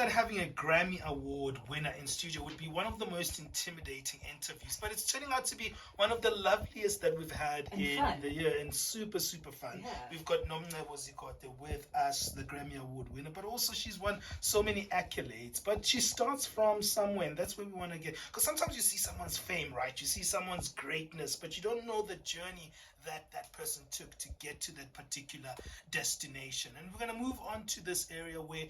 that having a Grammy Award winner in studio would be one of the most intimidating interviews, but it's turning out to be one of the loveliest that we've had in the year, and super, super fun. Yeah. We've got Nomcebo Zikode with us, the Grammy Award winner, but also she's won so many accolades, but she starts from somewhere, and that's where we want to get, because sometimes you see someone's fame, right? You see someone's greatness, but you don't know the journey that person took to get to that particular destination. And we're going to move on to this area where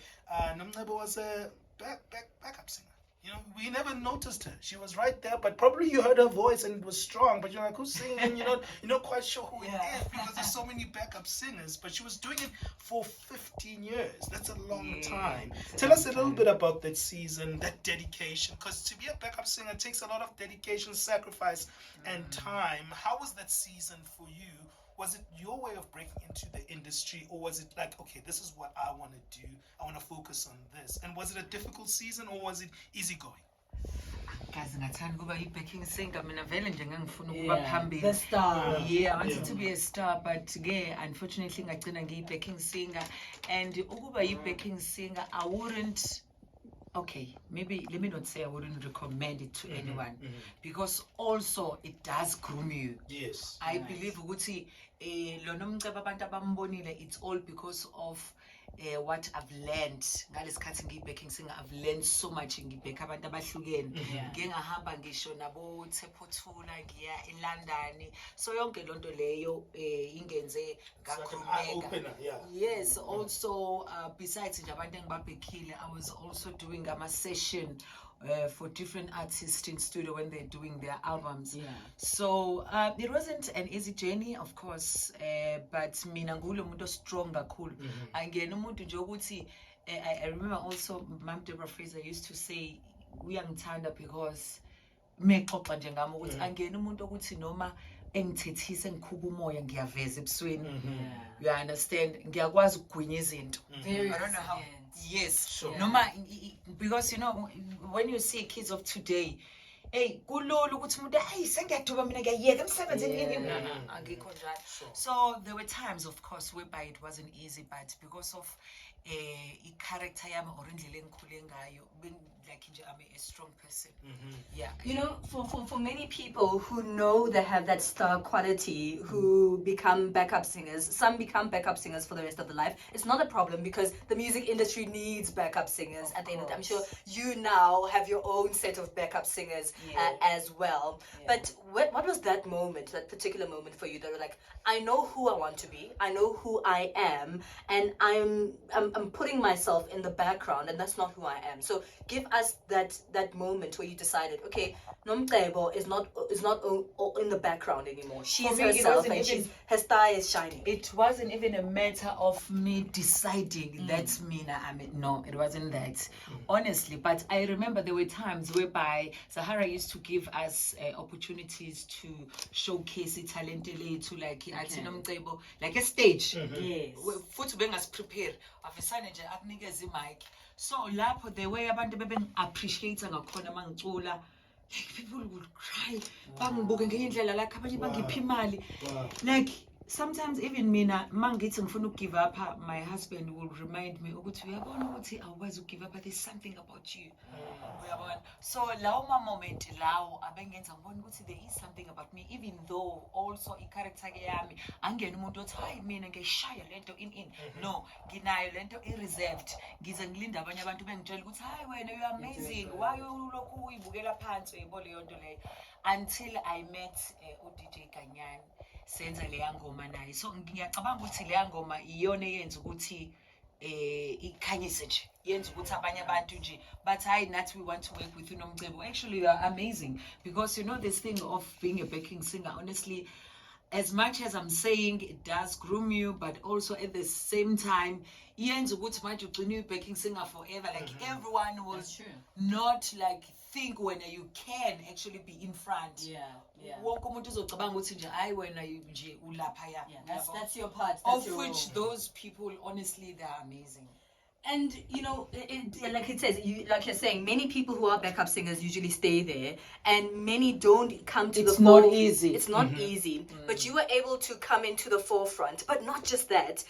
Nomcebo was a backup singer. You know, we never noticed her. She was right there, but probably you heard her voice and it was strong, but you're like, who's singing? You're not quite sure who it is because there's so many backup singers. But she was doing it for 15 years. That's a long time. Tell us a little bit about that season, that dedication, because to be a backup singer takes a lot of dedication, sacrifice, and time. How was that season for you? Was it your way of breaking into the industry, or was it like, okay, this is what I want to do, I want to focus on this? And was it a difficult season, or was it easygoing? Guys, ngathanda ukuba i-backing singer mina vele nje ngangifuna ukuba phambili. The star. Yeah, I wanted to be a star, but unfortunately ngagcina ngiyi-backing singer. And ukuba i-backing singer, I wouldn't, okay, maybe let me not say I wouldn't recommend it to anyone, because also it does groom you. Yes. I believe ukuthi lo Nomcebo abantu abambonile, it's all because of what I've learned ngalesikhathi ngiyi-backing singer. I've learned so much ngibheka abantu abahlukene. Ngike ngahamba ngisho nabo Thephothula, ngiya eLondon, so yonke lonto leyo ingenze ngakhulumeka. Yes, also besides nje abantu engibabhekile, I was also doing ama-session for different artists in studio when they're doing their albums. So it wasn't an easy journey, of course, but mina ngulo muntu strong kakhulu. Angena umuntu nje ukuthi I remember also Mom Deborah Fraser used to say uyangithanda because mexoxa nje ngami ukuthi angena umuntu ukuthi noma engithethise ngikhuba umoya ngiyaveza ebusweni. You understand? Ngiyakwazi ukugwinya izinto. I don't know how. Yes, sure. Noma because when you see kids of today, hey, kulula ukuthi umuntu hey sengiyaduba mina ngiyayeka emsebenzini angikho njalo. So there were times, of course, whereby it wasn't easy, but because of i-character yami or indlela engikhule ngayo, like I'm a strong person. For many people who know they have that star quality, who become backup singers, some become backup singers for the rest of their life. It's not a problem because the music industry needs backup singers at the end of the day. I'm sure you now have your own set of backup singers as well. But what was that moment, that particular moment for you that were like, I know who I want to be, I know who I am, and I'm putting myself in the background, and that's not who I am. So give us that moment where you decided, okay, Nomcebo is not in the background anymore. She's herself, and her star is shining. It wasn't even a matter of me deciding that's me. No, it wasn't that, honestly. But I remember there were times whereby Sahara used to give us opportunities to showcase talent to like Nomcebo, like a stage. Yes. Futhi bengasprepare afisane nje akunikeza imic. So lapho the way abantu bebe-appreciate ngakhona mangicula, like people would cry, bangibuke ngendlela like abanye bangipha imali. Like sometimes even mina mangithi ngifuna ukugive up, my husband will remind me ukuthi uyabona ukuthi awukwazi ukugive up, but there's something about you. Uyabona? So lawo moment lawo abengenza ngibona ukuthi there is something about me, even though also i-character yami angena umuntu othi hayi mina ngiyishaya lento in. No, nginayo lento i-reserved. Ngize ngilinda abanye abantu bengitshela ukuthi hayi wena you are amazing, why ulokhu uyibukela phansi uyibona leyo nto leyo, until I met uDJ Kanyani senza leya ngoma naye. So ngiyacabanga ukuthi leya ngoma iyona eyenza ukuthi ikhanyise nje, yenza ukuthi abanye abantu nje but hayi nathi we want to work with you Nomcebo. Actually you are amazing, because this thing of being a backing singer, honestly, as much as I'm saying it does groom you, but also at the same time yenza ukuthi manje ugcine backing singer forever. Like everyone will not like think when you can actually be in front. Wonke umuntu uzocabanga ukuthi nje hayi wena nje ulapha ya. That's your part. Of which those people, honestly, they are amazing. And like it says, like you're saying, many people who are backup singers usually stay there, and many don't come to It's the not fore- easy. It's not easy, but you were able to come into the forefront. But not just that,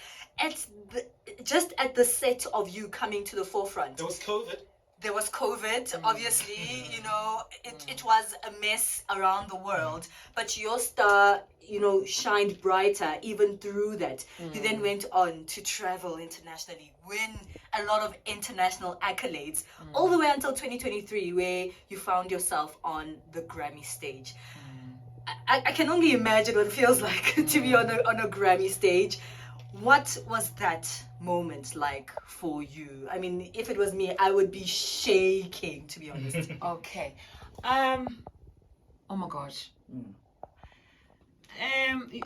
just at the set of you coming to the forefront, There was COVID. there was COVID, obviously, it was a mess around the world, but your star, shined brighter even through that. You then went on to travel internationally, win a lot of international accolades, all the way until 2023, where you found yourself on the Grammy stage. I can only imagine what it feels like to be on a Grammy stage. What was that moment like for you? I mean, if it was me, I would be shaking, to be honest. Okay. Oh my gosh.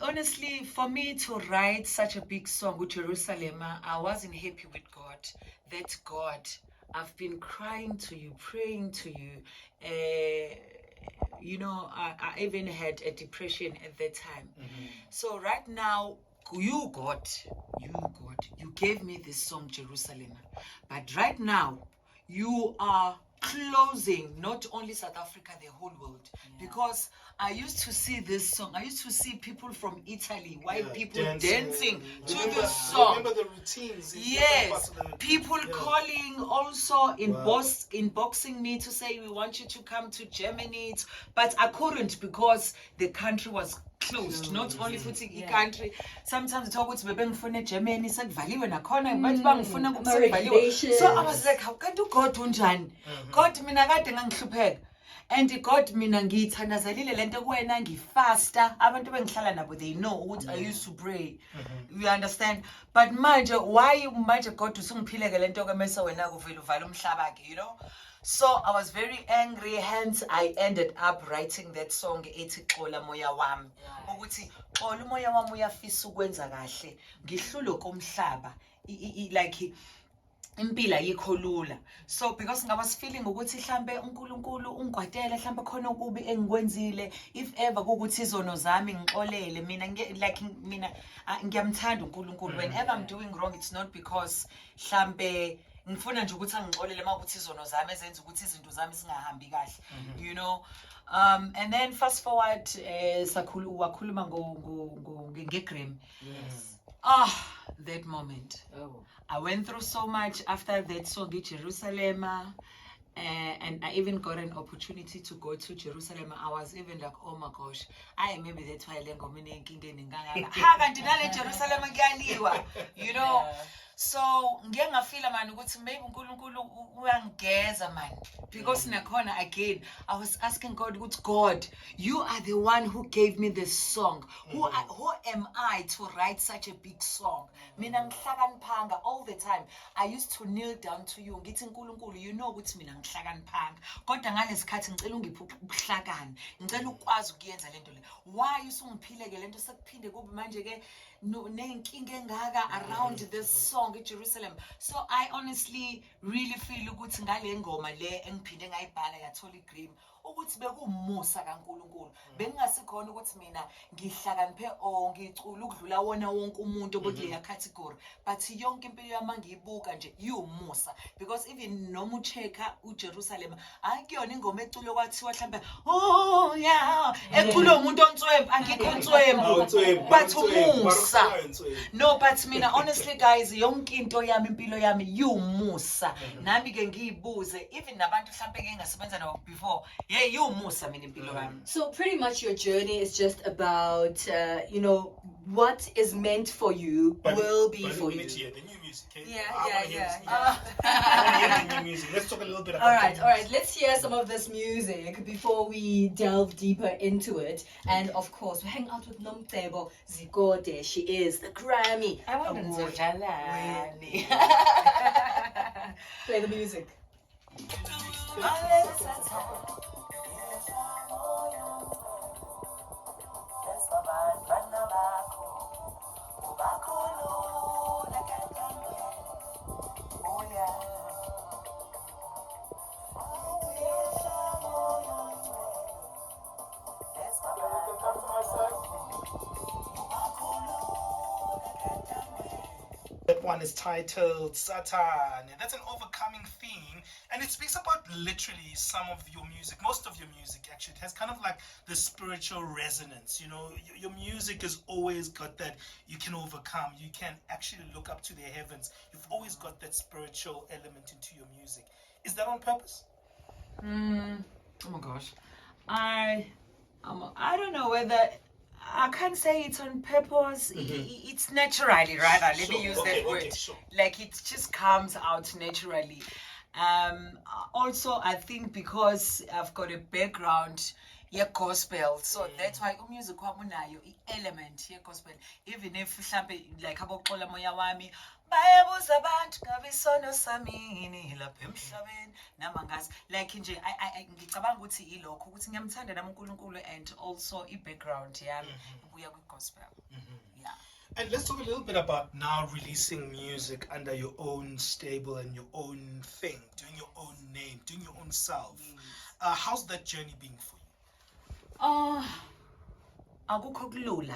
Honestly, for me to write such a big song with Jerusalema, I wasn't happy with God. That God, I've been crying to you, praying to you. I even had a depression at that time. So right now, you gave me this song, Jerusalema. But right now, you are closing not only South Africa, the whole world. Because I used to see this song. I used to see people from Italy, white people dancing to this song. Remember the routines? Yes, people calling also inboxing me to say we want you to come to Germany, but I couldn't because the country was closed. Not only for the country. Sometimes talk with bebengfune Germany sekuvaliwe nakhona bathi bangifuna ukuvaliwe. So I was like, how can do God unjani? God mina kade ngangihlupheka. And God mina ngiyithandazalile lento kuwena ngifasta abantu bengihlala nabo they know ukuthi I used to pray. You understand? But manje God usungiphileke lento ke mase wena kuvela uvala umhlaba ke, So I was very angry, hence I ended up writing that song ethi Xola Moya Wami. Ukuthi xola umoya wami uyafisa ukwenza kahle, ngihlule komhlaba. Like impila yikho lula. So because I was feeling ukuthi mhlambe uNkulunkulu ungigwadele mhlambe khona ukubi engikwenzile, if ever ukuthi izono zami ngixolele mina ngiyamthanda uNkulunkulu. Whenever I'm doing wrong, it's not because mhlambe ngifuna nje ukuthi angixolele makuthi izono zami ezenza ukuthi izinto zami singahambi kahle, and then fast forward wakhuluma ngeGrammy. That moment. I went through so much after that song in Jerusalema, and I even got an opportunity to go to Jerusalem. I was even like, oh my gosh, maybe that's why Jerusalem, So ngiyangafila man ukuthi maybe uNkulunkulu uyangeza man, because nakhona again I was asking God ukuthi God, you are the one who gave me this song. Who am I to write such a big song? Mina ngihlakaniphanga all the time. I used to kneel down to you ngithi uNkulunkulu, you know ukuthi mina ngihlakaniphanga. Kodwa ngalesikhathi ngicela ungiphe ukuhlakana. Ngicela ukwazi ukuyenza lento le. Why usungiphileke lento sekuphinde kube manje ke nenkinga engaka around this song in Jerusalem. So I honestly really feel ukuthi ngale ngoma le engiphinde ngayibhala yathola iGrammy ukuthi bekumusa kaNkulunkulu. Bengingasikhona ukuthi mina ngihlakaniphe ngicula ukudlula wona wonke umuntu okuleya category, but yonke impilo yami ngiyibuka nje iwumusa, because even noma uchecka uJerusalem akuyona ingoma eculo kwathiwa mhlambe eculo umuntu ontswembu, angikho ontswembu but umusa. No, but mina honestly guys, yonke into yami impilo yami iwumusa. Nami ke ngiyibuze even nabantu mhlambe ke ngasebenza nabo before, iwumusa mina impilo yami. So pretty much your journey is just about what is meant for you will be for you. Need to hear the new music, okay? Yeah. New music. Let's talk a little bit about All right. Let's hear some of this music before we delve deeper into it. And of course, we hang out with Nomcebo, Zikode. She is the Grammy Award Winner. Play the music. one is titled Satan. That's an overcoming theme, and it speaks about literally some of your music, most of your music actually. It has kind of like the spiritual resonance. You know, your music has always got that you can overcome, you can actually look up to the heavens. You've always got that spiritual element into your music. Is that on purpose? Oh my gosh, I don't know whether I can't say it's on purpose. It's naturally, rather. Let me use that word. Sure. Like it just comes out naturally. Also, I think because I've got a background gospel, so that's why music unayo element gospel. Even if like Xola Moya Wami, bayabuza abantu ngabe isono sami lapha emhlabeni namangazi, like nje ngicabanga ukuthi ilokho ukuthi ngiyamthanda nami uNkulunkulu, and also i-background yami ibuya kwi-gospel. Yeah. And let's talk a little bit about now releasing music under your own stable and your own thing, doing your own name, doing your own self. How's that journey been for you? Akukho kulula,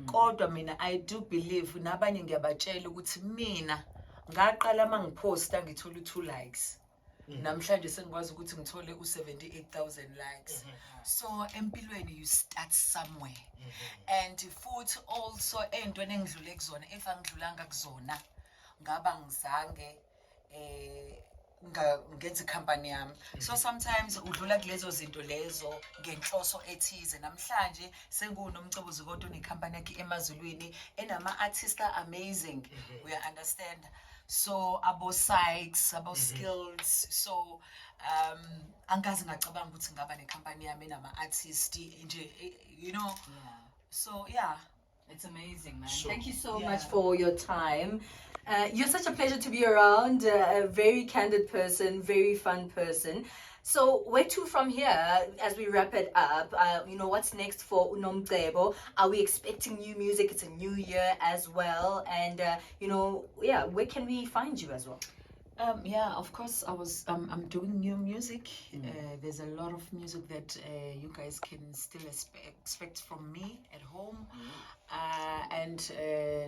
kodwa mina I do believe nabanye ngiyabatshela ukuthi mina ngaqala mangiphosta ngithola 2 likes. Namhlanje sengikwazi ukuthi ngithole u78,000 likes. So empilweni you start somewhere. And futhi also entweni engidlule kuzona, if angidlulanga kuzona ngaba ngizange ngenza ikhampani yami. So sometimes udlula kulezo zinto lezo ngenhloso ethize. Namhlanje senguNomcebo Zikode onekhampani yakhe emazulwini enama artists amazing. We understand. So abo sites, abo skills. So angazi ngacabanga ukuthi ngaba nekhampani yami enama artists nje, you know. So yeah. It's amazing, man. Sure. Thank you so much for your time. You're such a pleasure to be around, a very candid person, very fun person. So where to from here as we wrap it up? You know, what's next for Nomcebo? Are we expecting new music? It's a new year as well. And, you know, yeah, where can we find you as well? Yeah, of course, I'm doing new music. There's a lot of music that you guys can still expect from me at home. And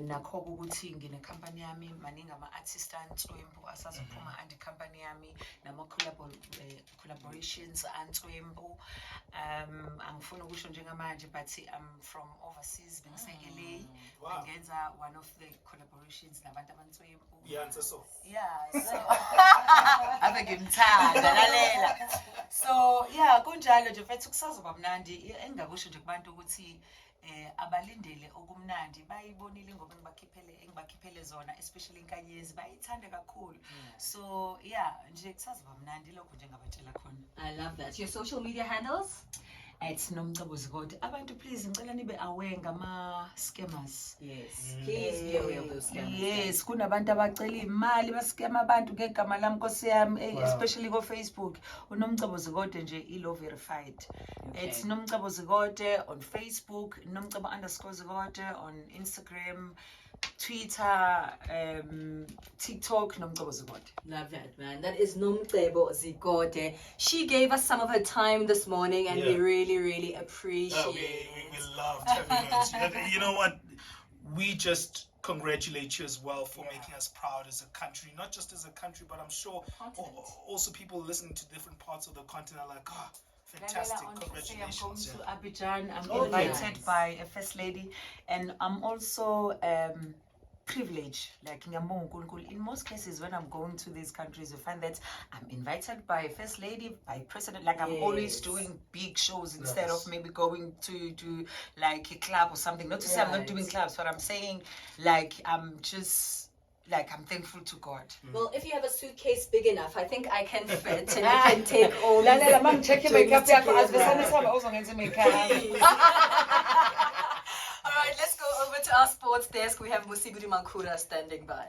nakho ukuthi ngine company yami maningi ama artists antswembu asazophuma andi company yami nama collaborations antswembu. Angifuna ukusho njengamanje but I'm from overseas, bengise LA. Ngenza one of the collaborations nabantu abantswembu. Yeah, so. Yeah, so ave ngimthanda lalela. So yeah, kunjalo nje mfethu kusazoba mnandi. Engingakusho nje kubantu ukuthi abalindele okumnandi bayibonile ngoba ngibakhiphele zona, especially inkanyezi bayithanda kakhulu. So yeah, nje kusazoba mnandi lokho nje ngabatshela khona. I love that. Your social media handles? It's Nomcebo Zikode. Abantu please ngicela nibe aware ngama scammers. Yes. Please be aware of those scammers. Yes, kunabantu abacela imali bascam abantu ngegama lami Nkosi yami, especially ko Facebook. uNomcebo Zikode nje ilo verified. It's Nomcebo Zikode on Facebook, Nomcebo_Zikode on Instagram, Twitter, TikTok, Nomcebo Zikode. Love that, man. That is Nomcebo Zikode. She gave us some of her time this morning, and we really, really appreciate it. We loved having her. You know what? We just congratulate you as well for making us proud as a country, not just as a country, but I'm sure also people listening to different parts of the continent are like, fantastic, congratulations. I'm going to Abidjan. I'm invited by a first lady, and I'm also privileged. Like in most cases, when I'm going to these countries, you find that I'm invited by a first lady, by president. Like I'm always doing big shows instead of maybe going to like a club or something. Not to say I'm not doing clubs, but I'm saying like I'm just. Like I'm thankful to God. Well, if you have a suitcase big enough, I think I can fit and I can take all these. All right, let's go over to our sports desk. We have Musigudi Mankura standing by.